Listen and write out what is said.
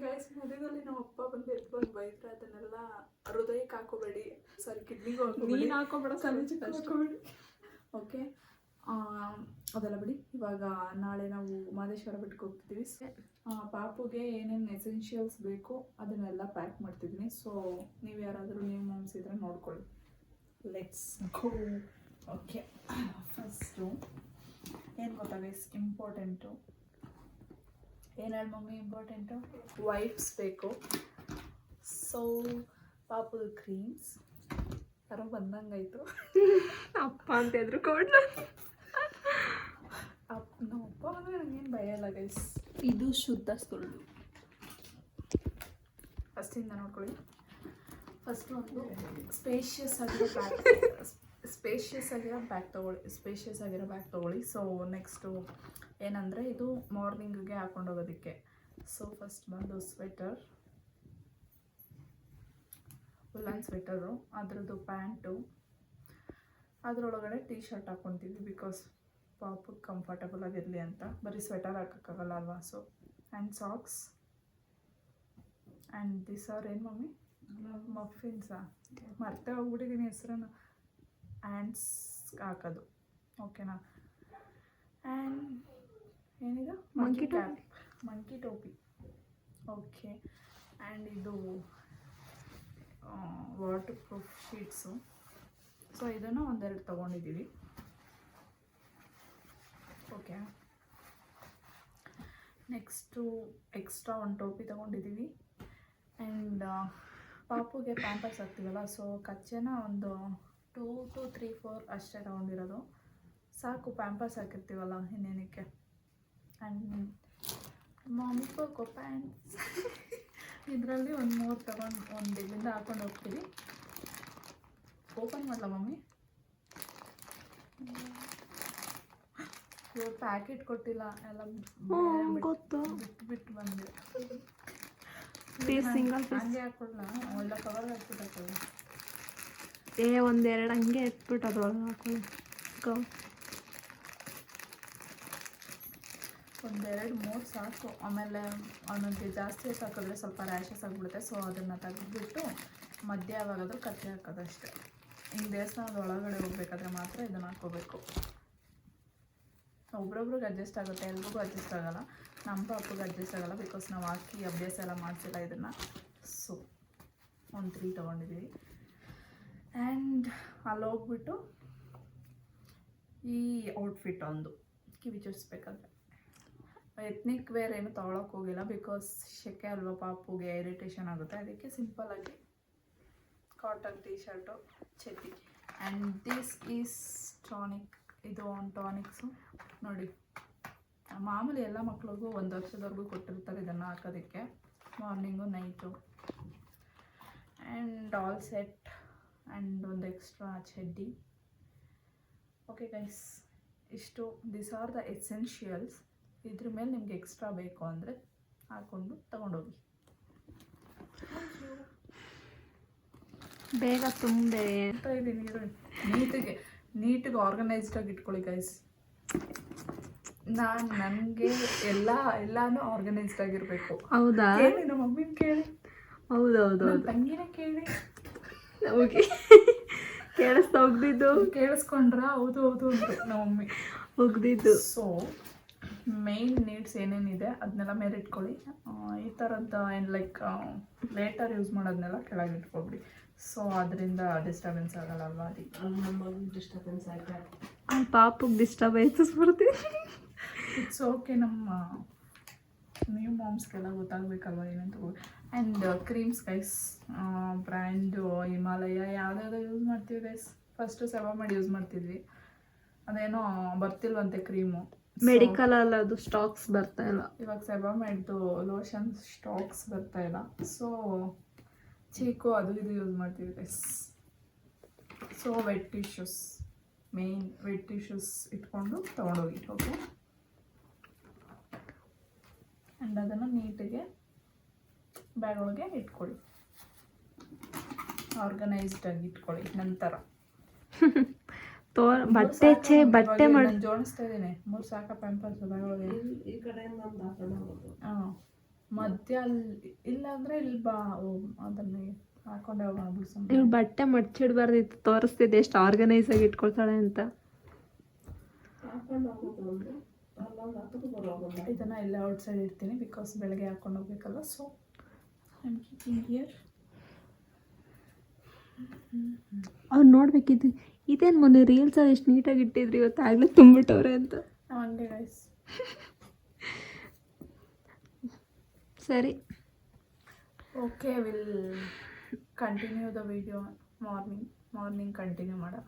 Guys, ಮಧ್ಯದಲ್ಲಿ ನಮ್ಮ ಅಪ್ಪ ಬಂದು ಎತ್ಕೊಂಡು ಬೈದ್ರೆ ಅದನ್ನೆಲ್ಲ ಹೃದಯಕ್ಕೆ ಹಾಕೋಬೇಡಿ, ಸಾರಿ ಕಿಡ್ನಿಗೂ ಹಾಕೋಬೇಡಿ, ಹಾಕೋಬೇಡಿ. ಓಕೆ, ಅದೆಲ್ಲ ಬಿಡಿ. ಇವಾಗ ನಾಳೆ ನಾವು ಮಾದೇಶ್ವರ ಬೆಟ್ಟಕ್ಕೆ ಹೋಗ್ತಿದ್ದೀವಿ. ಪಾಪುಗೆ ಏನೇನು ಎಸೆನ್ಷಿಯಲ್ಸ್ ಬೇಕು ಅದನ್ನೆಲ್ಲ ಪ್ಯಾಕ್ ಮಾಡ್ತಿದ್ದೀನಿ. ಸೊ ನೀವು ಯಾರಾದರೂ ನೀವು ಮಾಮ್ಸ್ ಇದ್ರೆ ನೋಡ್ಕೊಳ್ಳಿ. Let's go. ಓಕೆ, ಫಸ್ಟು ಏನು ಗೊತ್ತಾ ಗೈಸ್, ಇಂಪಾರ್ಟೆಂಟು ಏನು ಹೇಳಿ ಮಮ್ಮಿ, ಇಂಪಾರ್ಟೆಂಟು ವೈಪ್ಸ್ ಬೇಕು. ಸೊ ಪಾಪುದು ಕ್ರೀಮ್ಸ್ ಯಾರೋ ಬಂದಂಗಾಯ್ತು. ಅಪ್ಪ ಅಂತ ಹೇಳಿದ್ರು ಕೊಡ್ಲು. ನಮ್ಮ ಅಪ್ಪ ಅಂದರೆ ನನಗೇನು ಭಯ ಇಲ್ಲ ಗೈಸ್. ಇದು ಶುದ್ಧ ಸುಳ್ಳು. ಫಸ್ಟಿಂದ ನೋಡ್ಕೊಳ್ಳಿ. ಫಸ್ಟ್ ಒಂದು ಸ್ಪೇಷಿಯಸ್ ಆಗಿರೋ ಬ್ಯಾಗ್ ತೊಗೊಳ್ಳಿ. ಸೊ ನೆಕ್ಸ್ಟು ಏನಂದರೆ ಇದು ಮಾರ್ನಿಂಗಿಗೆ ಹಾಕೊಂಡು ಹೋಗೋದಕ್ಕೆ. ಸೊ ಫಸ್ಟ್ ಬಂದು ಸ್ವೆಟರ್, ಉಲ್ಲನ್ ಸ್ವೆಟರು, ಅದರದ್ದು ಪ್ಯಾಂಟು, ಅದರೊಳಗಡೆ ಟೀ ಶರ್ಟ್ ಹಾಕ್ಕೊತೀವಿ ಬಿಕಾಸ್ ಪಾಪು ಕಂಫರ್ಟಬಲ್ ಆಗಿರಲಿ ಅಂತ. ಬರೀ ಸ್ವೆಟರ್ ಹಾಕೋಕ್ಕಾಗಲ್ಲ ಅಲ್ವಾ. So and socks and this are ಏನು ಮಮ್ಮಿ, ಮಫಿನ್ಸಾ, ಮರ್ತೇ ಹೋಗ್ಬಿಟ್ಟಿದ್ದೀನಿ ಹೆಸರನ್ನು. ಆ್ಯಂಡ್ಸ್ ಹಾಕೋದು, ಓಕೆನಾ. ಆ್ಯಂಡ್ ಏನಿದು ಮಂಕಿ ಟೋಪಿ. ಓಕೆ, ಆ್ಯಂಡ್ ಇದು ವಾಟರ್ ಪ್ರೂಫ್ ಶೀಟ್ಸು. ಸೊ ಇದನ್ನು ಒಂದೆರಡು ತೊಗೊಂಡಿದ್ದೀವಿ. ಓಕೆ, ನೆಕ್ಸ್ಟು ಎಕ್ಸ್ಟ್ರಾ ಒಂದು ಟೋಪಿ ತೊಗೊಂಡಿದ್ದೀವಿ. ಆ್ಯಂಡ್ ಪಾಪುಗೆ ಪ್ಯಾಂಪರ್ಸ್ ಹಾಕ್ತೀವಲ್ಲ, ಸೊ ಕಚ್ಚೆನ ಒಂದು 2 to 3 4 ಅಷ್ಟೇ ತೊಗೊಂಡಿರೋದು. ಸಾಕು, ಪ್ಯಾಂಪರ್ಸ್ ಹಾಕಿರ್ತೀವಲ್ಲ ಇನ್ನೇನಕ್ಕೆ. ಆ್ಯಂಡ್ ಮಾಮಿ ಕೋಕೋ ಪ್ಯಾಂಟ್ಸ್ ಇದರಲ್ಲಿ ಒಂದು 3 ತೊಗೊಂಡು ಒಂದು ಇಲ್ಲಿಂದ ಹಾಕೊಂಡು ಹೋಗ್ತೀವಿ. ಓಪನ್ ಮಾಡಲ ಮಮ್ಮಿ, ಇವಾಗ ಪ್ಯಾಕೆಟ್ ಕೊಟ್ಟಿಲ್ಲ, ಎಲ್ಲ ಗೊತ್ತು, ಬಿಟ್ಟು ಬಂದೆ. ಹಂಗೆ ಹಾಕೊಡ್ಲ, ಒಳ್ಳೆ ಕವರ್ ಹಾಕ್ಬಿಟ್ಟು ಒಂದೆರಡು ಹಂಗೆ ಎತ್ಬಿಟ್ಟು ಅದ್ರೊಳಗೆ ಹಾಕೊಳ್ಳಿ. ಒಂದೆರಡು 3 ಸಾಕು. ಆಮೇಲೆ ಅವನಿಗೆ ಜಾಸ್ತಿ ಹಾಕಿದ್ರೆ ಸ್ವಲ್ಪ ರ್ಯಾಷಸ್ ಆಗಿಬಿಡುತ್ತೆ. ಸೊ ಅದನ್ನು ತೆಗೆದುಬಿಟ್ಟು ಮಧ್ಯ ಯಾವಾಗಾದರೂ ಕತ್ತೆ ಹಾಕೋದಷ್ಟೇ. ಹಿಂಗೆ ದೇವಸ್ಥಾನದ ಒಳಗಡೆ ಹೋಗ್ಬೇಕಾದ್ರೆ ಮಾತ್ರ ಇದನ್ನು ಹಾಕ್ಕೋಬೇಕು. ಒಬ್ರೊಬ್ರಿಗೆ ಅಡ್ಜಸ್ಟ್ ಆಗುತ್ತೆ, ಎಲ್ರಿಗೂ ಅಡ್ಜಸ್ಟ್ ಆಗೋಲ್ಲ. ನಮ್ಮ ಪಾಪುಗೆ ಅಡ್ಜಸ್ಟ್ ಆಗೋಲ್ಲ ಬಿಕಾಸ್ ನಾವು ಹಾಕಿ ಅಭ್ಯಾಸ ಎಲ್ಲ ಮಾಡ್ತಿಲ್ಲ ಇದನ್ನು. ಸೊ ಒಂದು 3 ತೊಗೊಂಡಿದ್ದೀವಿ. ಆ್ಯಂಡ್ ಅಲ್ಲಿ ಹೋಗ್ಬಿಟ್ಟು ಈ ಔಟ್ಫಿಟ್ ಒಂದು ಕಿವಿ ಚುಚ್ಬೇಕಾದ್ರೆ ಎತ್ನಿಕ್ ವೇರ್ ಏನು ತೊಗೊಳಕ್ಕೆ ಹೋಗಿಲ್ಲ ಬಿಕಾಸ್ ಶೆಕೆ ಅಲ್ವಾ, ಪಾಪುಗೆ ಇರಿಟೇಷನ್ ಆಗುತ್ತೆ. ಅದಕ್ಕೆ ಸಿಂಪಲ್ಲಾಗಿ ಕಾಟನ್ ಟೀ ಶರ್ಟು, ಚಡ್ಡಿ. And this is tonic. ಇದು ಒಂದು ಟಾನಿಕ್ಸು ನೋಡಿ, ಮಾಮೂಲಿ ಎಲ್ಲ ಮಕ್ಳಿಗೂ 1 ವರ್ಷದವರೆಗೂ ಕೊಟ್ಟಿರ್ತಾರೆ ಇದನ್ನು ಹಾಕೋದಕ್ಕೆ, morning night. And all set. And ಒಂದು ಎಕ್ಸ್ಟ್ರಾ ಚಡ್ಡಿ. ಓಕೆ ಗೈಸ್, ಇಷ್ಟು ದಿಸ್ ಆರ್ ದ ಎಸೆನ್ಷಿಯಲ್ಸ್. ಇದ್ರ ಮೇಲೆ ನಿಮ್ಗೆ ಎಕ್ಸ್ಟ್ರಾ ಬೇಕು ಅಂದರೆ ಹಾಕ್ಕೊಂಡು ತಗೊಂಡೋಗಿ. ಬೇಗ ತುಂಬೆ ಇದ್ದೀನಿ. ನೀಟಿಗೆ ಆರ್ಗನೈಸ್ಡಾಗಿ ಇಟ್ಕೊಳ್ಳಿ ಗೈಸ್. ನನಗೆ ಎಲ್ಲಾನು ಆರ್ಗನೈಸ್ಡ್ ಆಗಿರಬೇಕು. ಹೌದಾ? ಕೇಳಿ ನಮ್ಮ ಮಮ್ಮಿನ ಕೇಳಿ. ಹೌದೌದು, ತಂಗಿನೇ ಕೇಳಿ. ಓಕೆ, ಕೇಳಿಸ್ತಾ ಹೋಗ್ದಿದ್ದು, ಕೇಳಿಸ್ಕೊಂಡ್ರ ಹೌದು ಹೌದು ಅಂತ ನಮ್ಮ ಮಮ್ಮಿ ಹೋಗ್ದಿದ್ದು. ಸೊ ಮೇನ್ ನೀಡ್ಸ್ ಏನೇನಿದೆ ಅದನ್ನೆಲ್ಲ ಮೇಲೆ ಇಟ್ಕೊಳ್ಳಿ. ಈ ಥರದ್ದು ಏನು ಲೈಕ್ ಲೇಟರ್ ಯೂಸ್ ಮಾಡೋದನ್ನೆಲ್ಲ ಕೆಳಗೆ ಇಟ್ಕೊಬಿಡಿ. ಸೊ ಅದರಿಂದ ಡಿಸ್ಟರ್ಬೆನ್ಸ್ ಆಗಲ್ಲ ಅಲ್ವಾ. ಅದಕ್ಕೆ ಡಿಸ್ಟರ್ಬೆನ್ಸ್ ಆಗಿದೆ, ಪಾಪಗೆ ಡಿಸ್ಟರ್ಬೆನ್ಸಸ್ ಬರ್ತೀವಿ. It's okay. ನಮ್ಮ ನ್ಯೂ ಮಾಮ್ಸ್ಗೆಲ್ಲ ಗೊತ್ತಾಗಬೇಕಲ್ವ ಏನೇನು ತಗೋಬೇಕು. And creams guys, brand Himalaya ಯಾವುದ್ಯಾವುದೋ ಯೂಸ್ ಮಾಡ್ತೀವಿ ಗೈಸ್. ಫಸ್ಟು ಸೆಬಾಮೆಡ್ ಯೂಸ್ ಮಾಡ್ತಿದ್ವಿ, ಅದೇನೋ ಬರ್ತಿಲ್ವಂತೆ ಕ್ರೀಮು. ಮೆಡಿಕಲ್ ಅಲ್ಲ, ಅದು ಸ್ಟಾಕ್ಸ್ ಬರ್ತಾ ಇಲ್ಲ ಇವಾಗ. ಸೆಬಾಮೆಡ್ದು ಲೋಷನ್ ಸ್ಟಾಕ್ಸ್ ಬರ್ತಾ ಇಲ್ಲ. ಸೊ ಚೀಕು ಅದು ಇದು ಯೂಸ್ ಮಾಡ್ತೀವಿ guys. So wet tissues, main wet tissues ಇಟ್ಕೊಂಡು ತೊಗೊಂಡೋಗಿ. ಓಕೆ, ಆ್ಯಂಡ್ ಅದನ್ನು ನೀಟಿಗೆ ಬ್ಯಾಗ್ ಒಳಗೆ ಇಟ್ಕೊಳ್ಳಿ, ಆರ್ಗನೈಸ್ಡಾಗಿ ಇಟ್ಕೊಳ್ಳಿ. ನಂತರ ಬಟ್ಟೆ ಜೋಡಿಸ್ತಾ ಇದ್ದೀನಿ. 3 ಸಾಕ ಪ್ಯಾಂಪರ್ಸ್ ಬ್ಯಾಗ್ ಒಳಗೆ. ಈ ಕಡೆಯಿಂದ ಮಧ್ಯ ಅಲ್ಲಿ ಇಲ್ಲ ಅಂದರೆ ಇಲ್ಲಿ ಬಾ ಅದನ್ನು ಹಾಕೊಂಡೆ ಹೋಗೋಣ ಬಿಡ್ಸೋಣ. ಇವ್ಳು ಬಟ್ಟೆ ಮಡ್ಚಿಡ್ಬಾರ್ದಿತ್ತು, ತೋರಿಸ್ತಿದ್ದೆ ಎಷ್ಟು ಆರ್ಗನೈಸ್ ಆಗಿ ಇಟ್ಕೊಳ್ತಾಳೆ ಅಂತ. ಇದನ್ನು ಎಲ್ಲ ಔಟ್ ಸೈಡ್ ಇಡ್ತೀನಿ ಬಿಕಾಸ್ ಬೆಳಗ್ಗೆ ಹಾಕೊಂಡು ಹೋಗ್ಬೇಕಲ್ಲ. So I am keeping here. ಅವ್ರು ನೋಡ್ಬೇಕಿದ್ದು ಇದೇನು ಮೊನ್ನೆ ರೀಲ್ಸಲ್ಲಿ ಎಷ್ಟು ನೀಟಾಗಿ ಇಟ್ಟಿದ್ರಿ, ಇವತ್ತು ಆಗಲೇ ತುಂಬಿಟ್ಟವ್ರೆ ಅಂತ. ನಾವು ಹಂಗೆ ಗೈಸ್. ಸರಿ, okay, will continue the video morning continue ಮಾಡೋಣ.